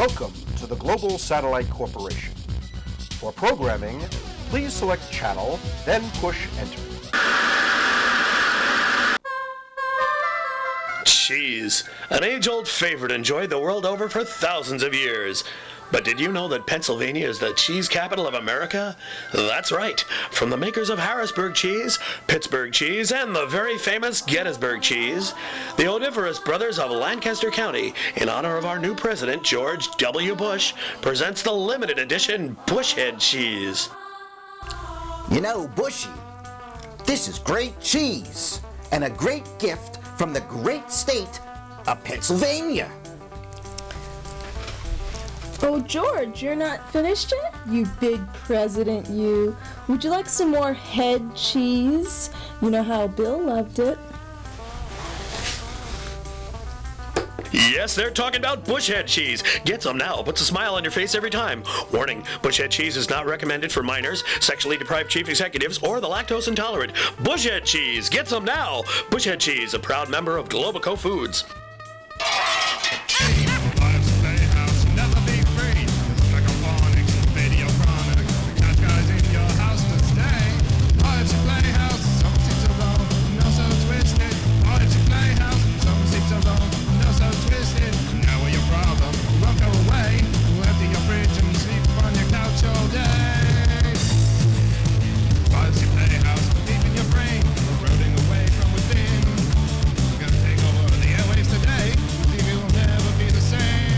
Welcome to the Global Satellite Corporation. For programming, please select channel, then push enter. Cheese, an age-old favorite enjoyed the world over for thousands of years. But did you know that Pennsylvania is the cheese capital of America? That's right. From the makers of Harrisburg cheese, Pittsburgh cheese, and the very famous Gettysburg cheese, the odoriferous brothers of Lancaster County, in honor of our new president, George W. Bush, presents the limited edition Bushhead cheese. You know, Bushy, this is great cheese and a great gift from the great state of Pennsylvania. Oh, George, you're not finished yet? You big president, you. Would you like some more head cheese? You know how Bill loved it. Yes, they're talking about Bushhead cheese. Get some now. Puts a smile on your face every time. Warning, Bushhead cheese is not recommended for minors, sexually deprived chief executives, or the lactose intolerant. Bushhead cheese. Get some now. Bushhead cheese, a proud member of Globico Foods. Biopsy Playhouse, never be free. Megaphonics, Videophonics, catch guys in your house to stay. Biopsy Playhouse, some seats alone, no so twisted. Biopsy Playhouse, some seats alone, no so twisted. Now we're your problem, won't go away. We'll empty your fridge and sleep on your couch all day. Biopsy Playhouse, deep in your brain, eroding away from within. We're gonna take over the airwaves today. TV will never be the same.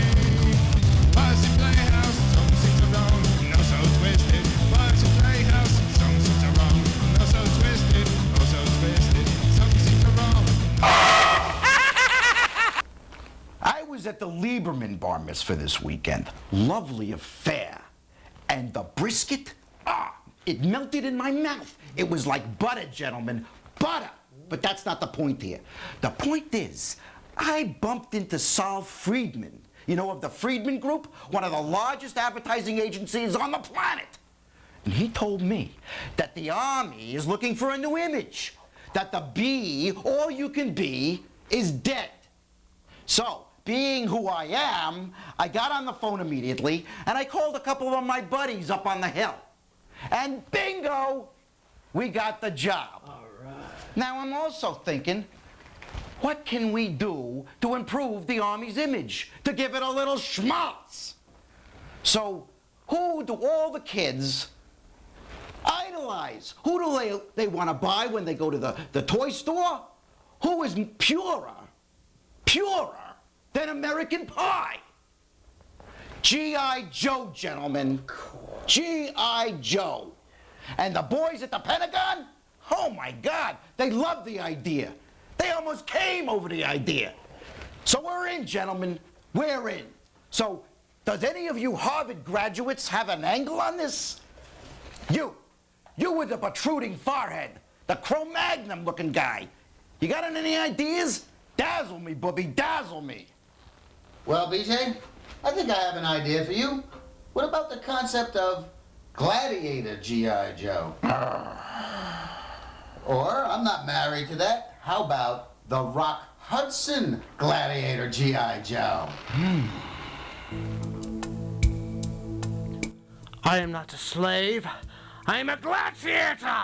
Biopsy Playhouse, some seats are wrong, no so twisted. Biopsy Playhouse, some seats are wrong, no so twisted. Oh so twisted, some seats are wrong. I was at the Lieberman bar mitzvah this weekend. Lovely affair. And the brisket, it melted in my mouth. It was like butter, gentlemen, butter. But that's not the point here. The point is, I bumped into Saul Friedman, you know, of the Friedman Group, one of the largest advertising agencies on the planet. And he told me that the Army is looking for a new image, that the be all you can be is dead. So, being who I am, I got on the phone immediately and I called a couple of my buddies up on the hill. And bingo, we got the job. All right. Now I'm also thinking, what can we do to improve the Army's image, to give it a little schmaltz? So, who do all the kids idolize? Who do they want to buy when they go to the toy store? Who is purer than American Pie? G.I. Joe, gentlemen. G.I. Joe. And the boys at the Pentagon, oh my God, they love the idea. They almost came over the idea. So we're in, gentlemen, we're in. So, does any of you Harvard graduates have an angle on this? You with the protruding forehead, the Cro-Magnon looking guy. You got any ideas? Dazzle me, booby, dazzle me. Well, BJ, I think I have an idea for you. What about the concept of Gladiator G.I. Joe? Or, I'm not married to that, how about the Rock Hudson Gladiator G.I. Joe? I am not a slave. I am a gladiator.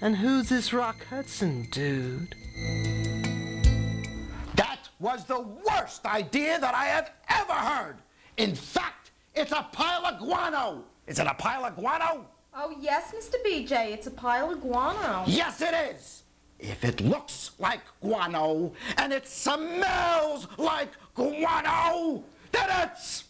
And who's this Rock Hudson dude? That was the worst idea that I have ever heard. In fact, it's a pile of guano. Is it a pile of guano? Oh, yes, Mr. BJ, it's a pile of guano. Yes, it is. If it looks like guano and it smells like guano, then it's...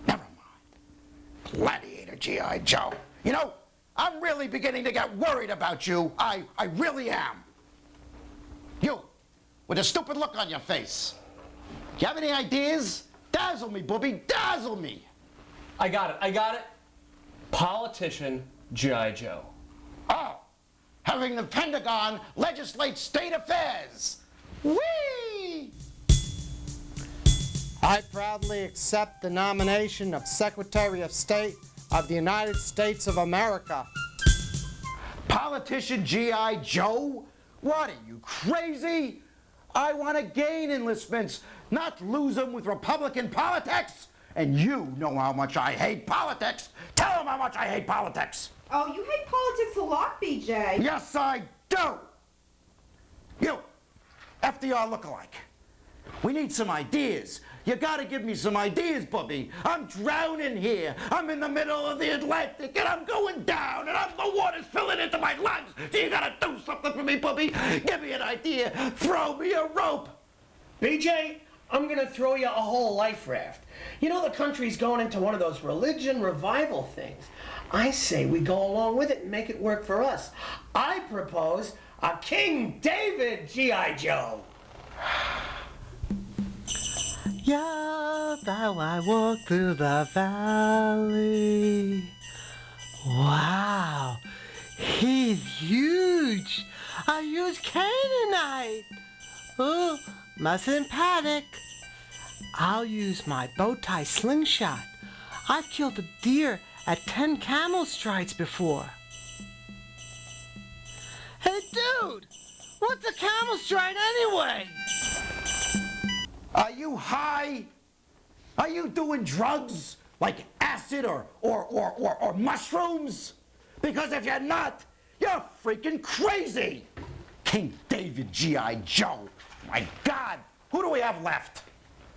Never mind. Gladiator G.I. Joe. You know, I'm really beginning to get worried about you. I really am. You, with a stupid look on your face. You have any ideas? Dazzle me, booby, dazzle me. I got it. Politician G.I. Joe. Oh, having the Pentagon legislate state affairs. Whee! I proudly accept the nomination of Secretary of State of the United States of America. Politician G.I. Joe? What, are you crazy? I want to gain enlistments, not lose them with Republican politics. And you know how much I hate politics. Tell them how much I hate politics. Oh, you hate politics a lot, BJ. Yes, I do. You, FDR lookalike. We need some ideas. You gotta give me some ideas, Bubby. I'm drowning here. I'm in the middle of the Atlantic, and I'm going down, and the water's filling into my lungs. So you gotta do something for me, Bubby. Give me an idea. Throw me a rope. BJ, I'm gonna throw you a whole life raft. You know the country's going into one of those religion revival things. I say we go along with it and make it work for us. I propose a King David G.I. Joe. Yeah, though I walk through the valley. Wow, he's huge. A huge Canaanite. Oh, mustn't panic. I'll use my bow tie slingshot. I've killed a deer at 10 camel strides before. Hey, dude, what's a camel stride anyway? Are you high? Are you doing drugs like acid or mushrooms? Because if you're not, you're freaking crazy. King David G.I. Joe. My God, who do we have left?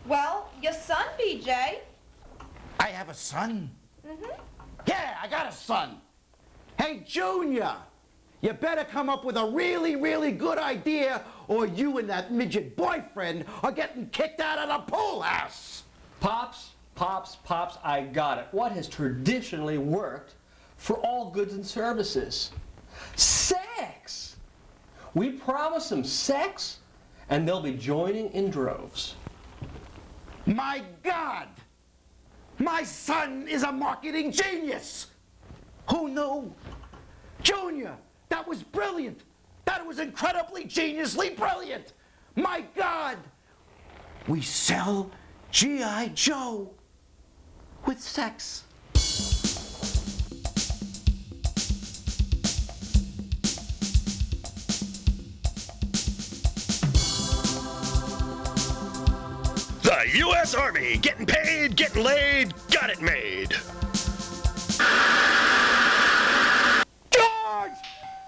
Well, your son, BJ. I have a son? Mm-hmm. Yeah, I got a son. Hey, Junior, you better come up with a really, really good idea or you and that midget boyfriend are getting kicked out of the pool house. Pops, I got it. What has traditionally worked for all goods and services? Sex! We promise them sex, and they'll be joining in droves. My God! My son is a marketing genius! Who knew? Junior, that was brilliant! That was incredibly geniusly brilliant! My God! We sell G.I. Joe with sex. The U.S. Army, getting paid, getting laid, got it made.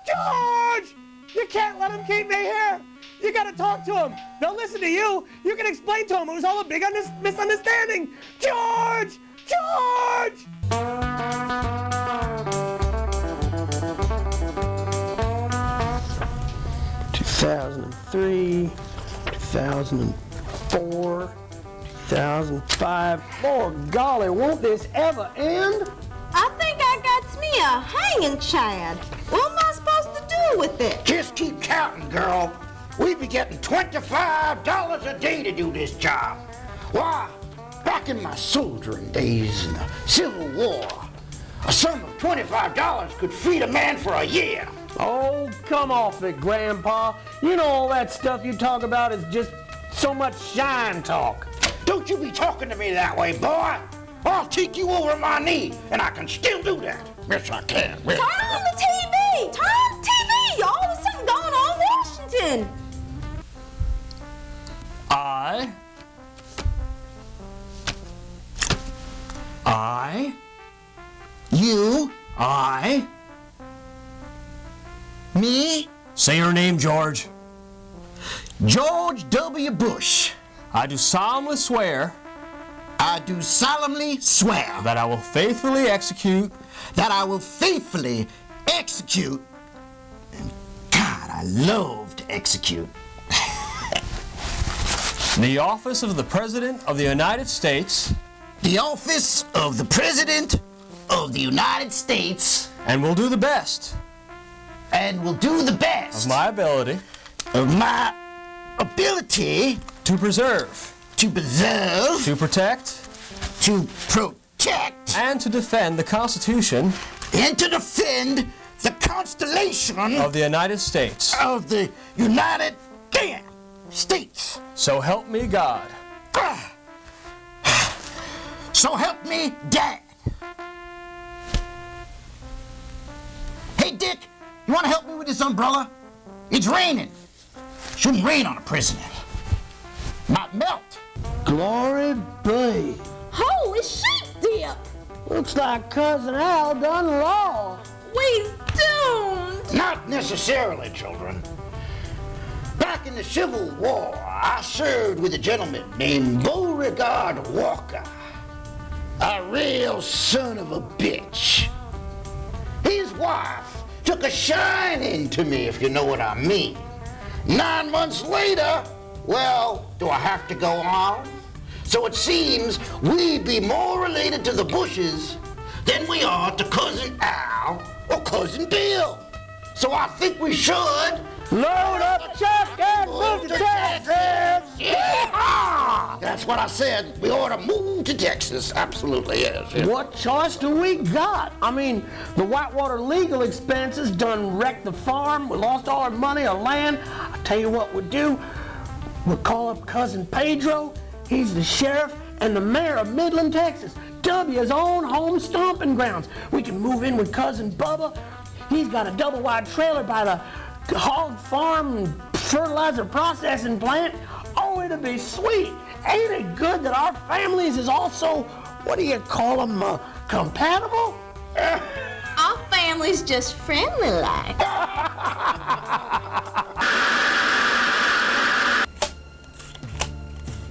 George! You can't let them keep me here! You gotta talk to them! They'll listen to you! You can explain to them it was all a big misunderstanding! George! George! 2003, 2004, 2005. Lord golly, won't this ever end? I think I got me a hanging chad. What am I supposed to do with it? Just keep counting, girl. We be getting $25 a day to do this job. Why, back in my soldiering days in the Civil War, a sum of $25 could feed a man for a year. Oh, come off it, Grandpa. You know all that stuff you talk about is just so much shine talk. Don't you be talking to me that way, boy. I'll take you over my knee, and I can still do that. Yes, I can. Turn on the TV! Turn on the TV! All of a sudden going on Washington! Me? Say your name, George. George W. Bush. I do solemnly swear I do solemnly swear that I will faithfully execute and God, I love to execute. the office of the President of the United States The office of the President of the United States and will do the best and will do the best of my ability to preserve, to protect, and to defend the Constitution and to defend the Constitution of the United States. Of the United States. So help me God. So help me Dad. Hey Dick, you want to help me with this umbrella? It's raining. Shouldn't rain on a president. melt. Glory be. Holy sheep dip! Looks like Cousin Al done law. Please don't! Not necessarily, children. Back in the Civil War, I served with a gentleman named Beauregard Walker. A real son of a bitch. His wife took a shining to me, if you know what I mean. 9 months later, well, do I have to go on? So it seems we'd be more related to the Bushes than we are to Cousin Al or Cousin Bill. So I think we should Load up the truck and move to Texas. Yeah! That's what I said. We ought to move to Texas. Absolutely, yes. Yeah. What choice do we got? I mean, the Whitewater legal expenses done wrecked the farm. We lost all our money, our land. I tell you what we'll do. We'll call up Cousin Pedro. He's the sheriff and the mayor of Midland, Texas. W's own home stomping grounds. We can move in with Cousin Bubba. He's got a double-wide trailer by the hog farm and fertilizer processing plant. Oh, it'll be sweet. Ain't it good that our families is also, what do you call them, compatible? Our family's just friendly like.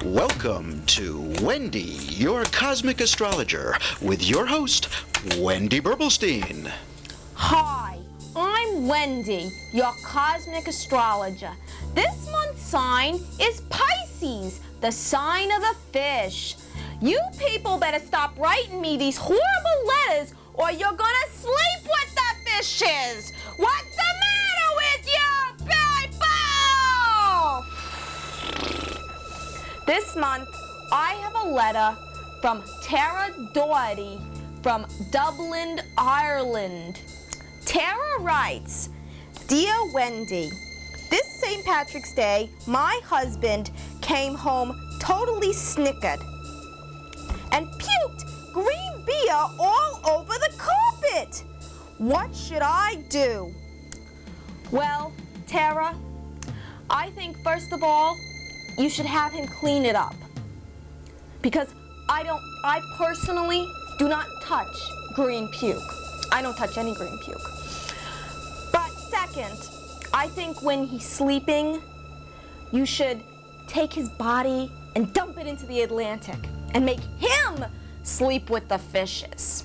Welcome to Wendy, your cosmic astrologer, with your host, Wendy Burblestein. Hi, I'm Wendy, your cosmic astrologer. This month's sign is Pisces, the sign of the fish. You people better stop writing me these horrible letters or you're gonna sleep with the fishes. What's the matter with you people? This month, I have a letter from Tara Doherty from Dublin, Ireland. Tara writes, Dear Wendy, this St. Patrick's Day, my husband came home totally snickered and puked green beer all over the carpet. What should I do? Well, Tara, I think first of all, you should have him clean it up. Because I personally do not touch green puke. I don't touch any green puke. But second, I think when he's sleeping, you should take his body and dump it into the Atlantic and make him sleep with the fishes.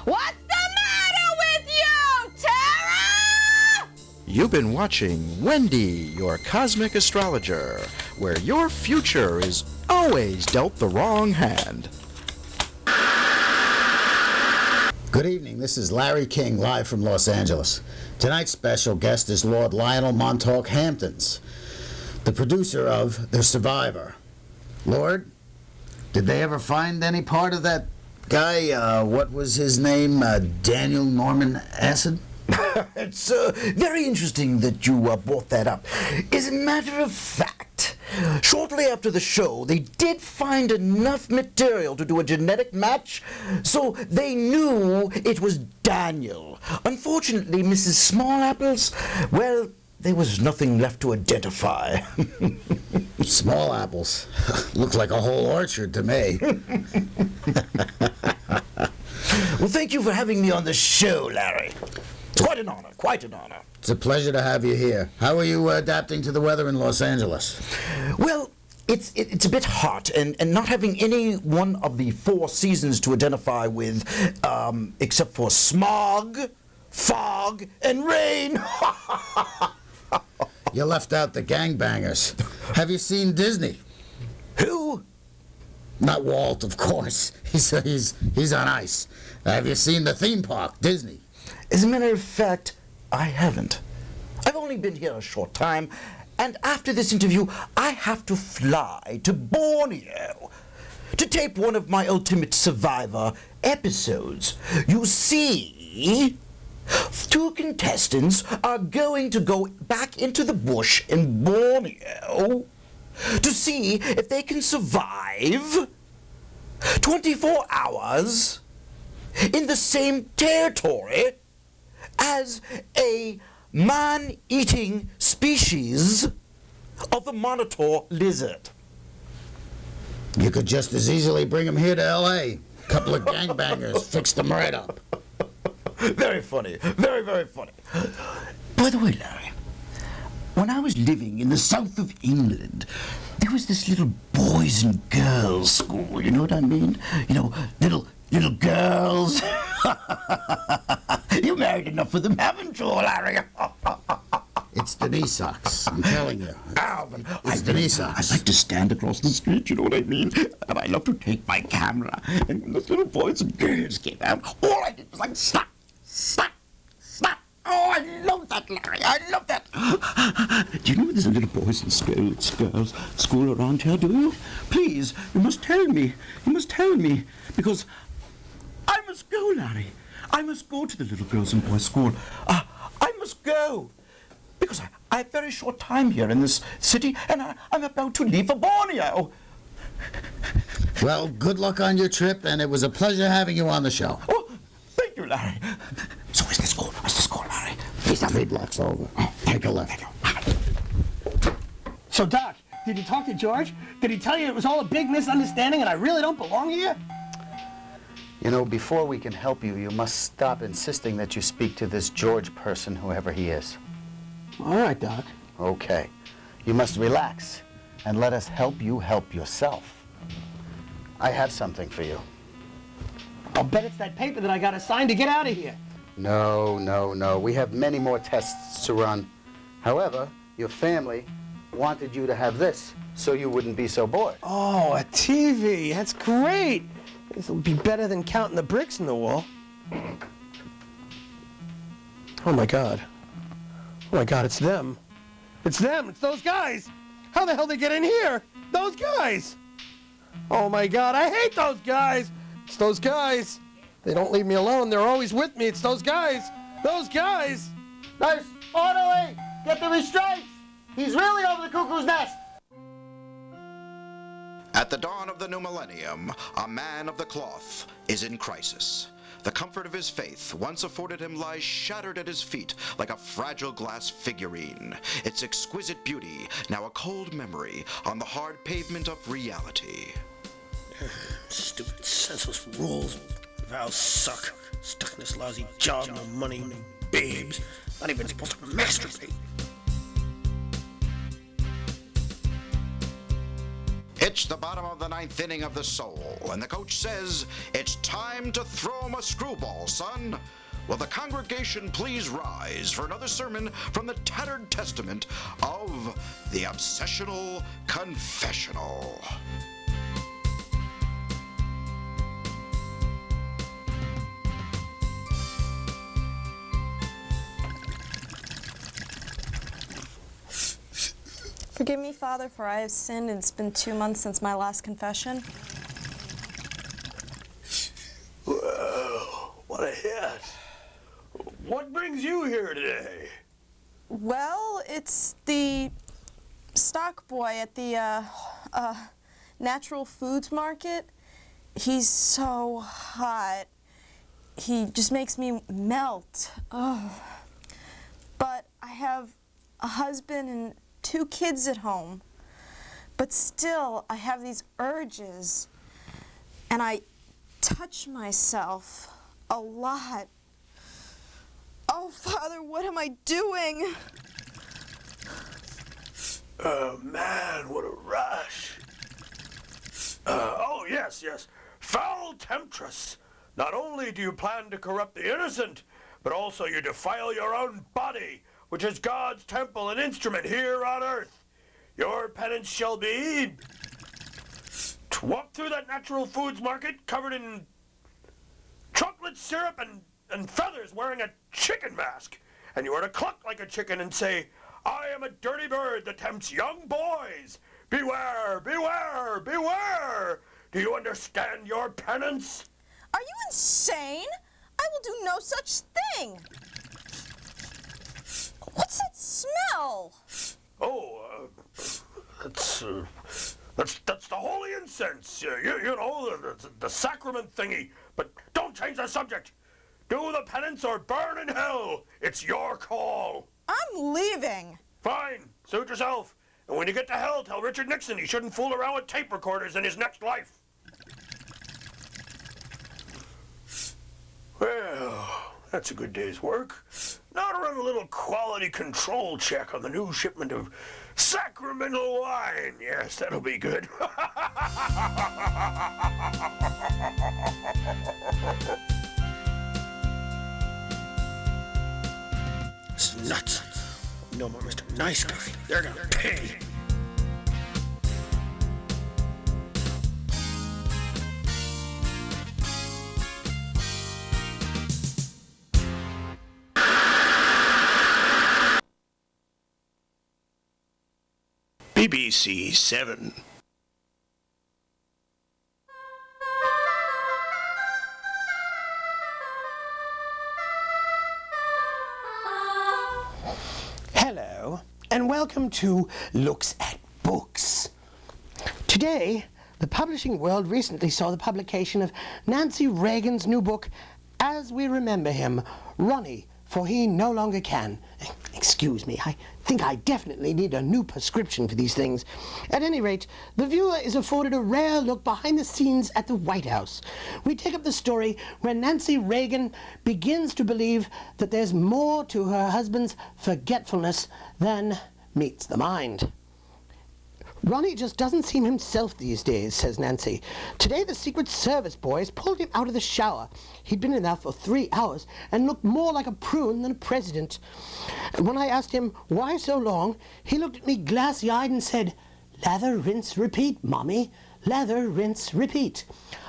What's the matter with you, Tara? You've been watching Wendy, your cosmic astrologer, where your future is always dealt the wrong hand. Good evening. This is Larry King, live from Los Angeles. Tonight's special guest is Lord Lionel Montauk Hamptons, the producer of The Survivor. Lord, did they ever find any part of that guy, what was his name, Daniel Norman Acid? It's very interesting that you brought that up. As a matter of fact, shortly after the show, they did find enough material to do a genetic match, so they knew it was Daniel. Unfortunately, Mrs. Small Apples, well, there was nothing left to identify. Small Apples? Looks like a whole orchard to me. Well, thank you for having me on the show, Larry. It's quite an honor, quite an honor. It's a pleasure to have you here. How are you adapting to the weather in Los Angeles? Well, it's a bit hot, and not having any one of the four seasons to identify with, except for smog, fog, and rain. You left out the gangbangers. Have you seen Disney? Who? Not Walt, of course. He's on ice. Have you seen the theme park, Disney? As a matter of fact, I haven't. I've only been here a short time, and after this interview, I have to fly to Borneo to tape one of my Ultimate Survivor episodes. You see, 2 contestants are going to go back into the bush in Borneo to see if they can survive 24 hours in the same territory as a man-eating species of the monitor lizard. You could just as easily bring him here to L.A. Couple of gangbangers fixed him right up. Very funny. Very, very funny. By the way, Larry, when I was living in the south of England, there was this little boys and girls school, you know what I mean? You know, little girls. You married enough of them, haven't you, Larry? It's the knee socks, I'm telling you. Alvin, It's the knee socks. I like to stand across the street, you know what I mean? And I love to take my camera. And when those little boys and girls came out, all I did was like, stop, stop, stop. Oh, I love that, Larry. I love that. Do you know there's a little boys and girls school around here, do you? Please, you must tell me. You must tell me. Because I must go, Larry. I must go to the little girls and boys school. I must go. Because I have very short time here in this city, and I'm about to leave for Borneo. Well, good luck on your trip, and it was a pleasure having you on the show. Oh, thank you, Larry. So where's the school? Where's the school, Larry? He's 3 blocks over. Take a left. So, Doc, did you talk to George? Did he tell you it was all a big misunderstanding and I really don't belong here? You know, before we can help you, you must stop insisting that you speak to this George person, whoever he is. All right, Doc. Okay. You must relax and let us help you help yourself. I have something for you. I'll bet it's that paper that I got assigned to get out of here. No, no, no. We have many more tests to run. However, your family wanted you to have this so you wouldn't be so bored. Oh, a TV. That's great. This will be better than counting the bricks in the wall. Oh, my God. Oh, my God, it's them. It's them. It's those guys. How the hell did they get in here? Those guys. Oh, my God, I hate those guys. It's those guys. They don't leave me alone. They're always with me. It's those guys. Those guys. Nice. Orderly! Get the restraints! He's really over the cuckoo's nest! At the dawn of the new millennium, a man of the cloth is in crisis. The comfort of his faith, once afforded him, lies shattered at his feet like a fragile glass figurine. Its exquisite beauty, now a cold memory on the hard pavement of reality. Stupid, senseless rules. Vows suck. Stuck in this lousy job, no money, no babes. Not even supposed to masturbate. It's the bottom of the 9th inning of the soul, and the coach says, it's time to throw him a screwball, son. Will the congregation please rise for another sermon from the tattered testament of the Obsessional Confessional? Forgive me, Father, for I have sinned, and it's been 2 months since my last confession. Whoa, what a hit. What brings you here today? Well, it's the stock boy at the natural foods market. He's so hot. He just makes me melt. Oh. But I have a husband and 2 kids at home. But still, I have these urges. And I touch myself a lot. Oh, Father, what am I doing? Oh, man, what a rush. Oh, yes. Foul temptress. Not only do you plan to corrupt the innocent, but also you defile your own body, which is God's temple and instrument here on earth. Your penance shall be to walk through that natural foods market covered in chocolate syrup and feathers, wearing a chicken mask. And you are to cluck like a chicken and say, I am a dirty bird that tempts young boys. Beware, beware, beware. Do you understand your penance? Are you insane? I will do no such thing. What's that smell? Oh, that's the holy incense. You know, the sacrament thingy. But don't change the subject. Do the penance or burn in hell. It's your call. I'm leaving. Fine. Suit yourself. And when you get to hell, tell Richard Nixon he shouldn't fool around with tape recorders in his next life. Well, that's a good day's work. Now to run a little quality control check on the new shipment of Sacramento wine. Yes, that'll be good. This is nuts. No more Mr. Nice Guy. They're gonna pay. BBC 7. Hello, and welcome to Looks at Books. Today, the publishing world recently saw the publication of Nancy Reagan's new book, As We Remember Him, Ronnie, For He No Longer Can. Excuse me, I think I definitely need a new prescription for these things. At any rate, the viewer is afforded a rare look behind the scenes at the White House. We take up the story where Nancy Reagan begins to believe that there's more to her husband's forgetfulness than meets the mind. Ronnie just doesn't seem himself these days, says Nancy. Today the Secret Service boys pulled him out of the shower. He'd been in there for 3 hours and looked more like a prune than a president. And when I asked him why so long, he looked at me glassy-eyed and said, "Lather, rinse, repeat, Mommy. Lather, rinse, repeat."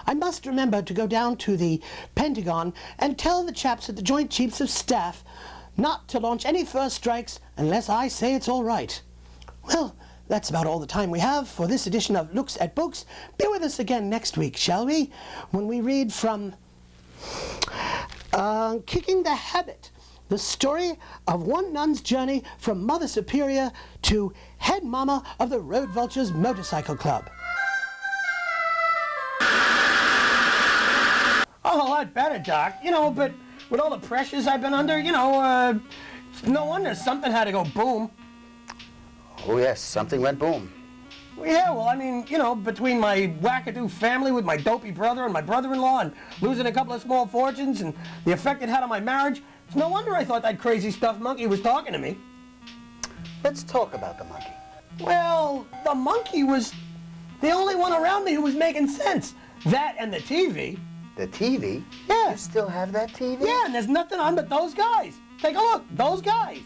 I must remember to go down to the Pentagon and tell the chaps at the Joint Chiefs of Staff not to launch any first strikes unless I say it's all right. Well, that's about all the time we have for this edition of Looks at Books. Be with us again next week, shall we? When we read from Kicking the Habit, the story of one nun's journey from Mother Superior to head mama of the Road Vultures Motorcycle Club. Oh, a lot better, Doc. But with all the pressures I've been under, no wonder something had to go boom. Oh, yes, something went boom. Yeah, well, between my wackadoo family with my dopey brother and my brother-in-law and losing a couple of small fortunes and the effect it had on my marriage, it's no wonder I thought that crazy stuffed monkey was talking to me. Let's talk about the monkey. Well, the monkey was the only one around me who was making sense. That and the TV. The TV? Yeah. You still have that TV? Yeah, and there's nothing on but those guys. Take a look, those guys.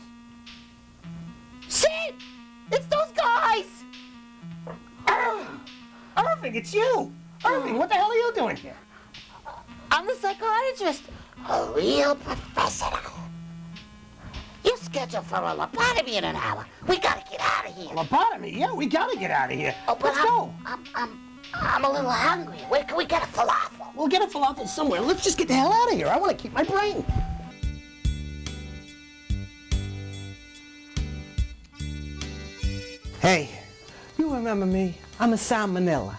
Sid! It's those guys! Irving, it's you! Irving, what the hell are you doing here? I'm the psychiatrist. A real professional. You're scheduled for a lobotomy in an hour. We gotta get out of here. Lobotomy? Yeah, we gotta get out of here. Oh, but Let's go. I'm a little hungry. Where can we get a falafel? We'll get a falafel somewhere. Let's just get the hell out of here. I want to keep my brain. Hey, you remember me? I'm a salmonella.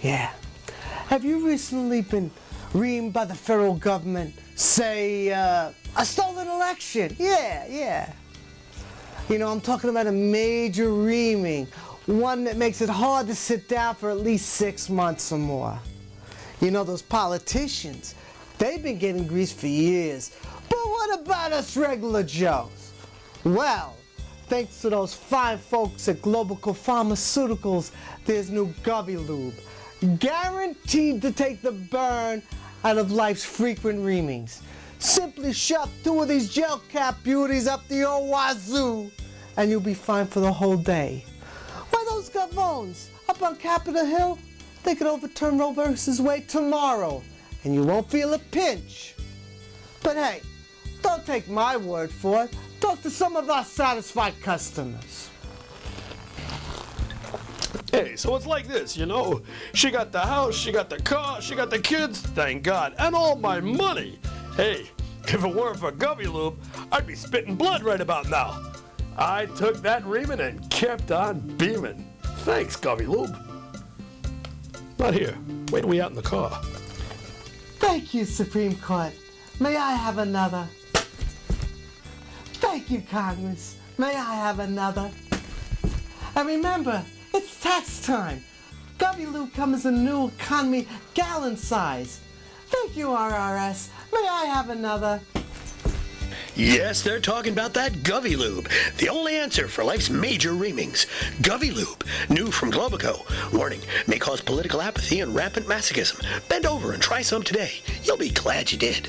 Yeah. Have you recently been reamed by the federal government? Say, a stolen election? Yeah. I'm talking about a major reaming. One that makes it hard to sit down for at least 6 months or more. Those politicians, they've been getting greased for years. But what about us regular Joes? Well, thanks to those fine folks at Global Pharmaceuticals, there's new Gubby Lube. Guaranteed to take the burn out of life's frequent reamings. Simply shove 2 of these gel cap beauties up the old wazoo, and you'll be fine for the whole day. Why, those gavones up on Capitol Hill, they could overturn Roe versus Wade tomorrow, and you won't feel a pinch. But hey, don't take my word for it. Talk to some of our satisfied customers. Hey, so it's like this, She got the house, she got the car, she got the kids, thank God, and all my money. Hey, if it weren't for Gubby Lube, I'd be spitting blood right about now. I took that reaming and kept on beaming. Thanks, Gubby Lube. Not here. Wait till we out in the car. Thank you, Supreme Court. May I have another? Thank you, Congress. May I have another? And remember, it's tax time. Gubby Lube comes in new economy gallon size. Thank you, RRS. May I have another? Yes, they're talking about that Govy Lube, the only answer for life's major reamings. Govy Lube, new from Globico. Warning, may cause political apathy and rampant masochism. Bend over and try some today. You'll be glad you did.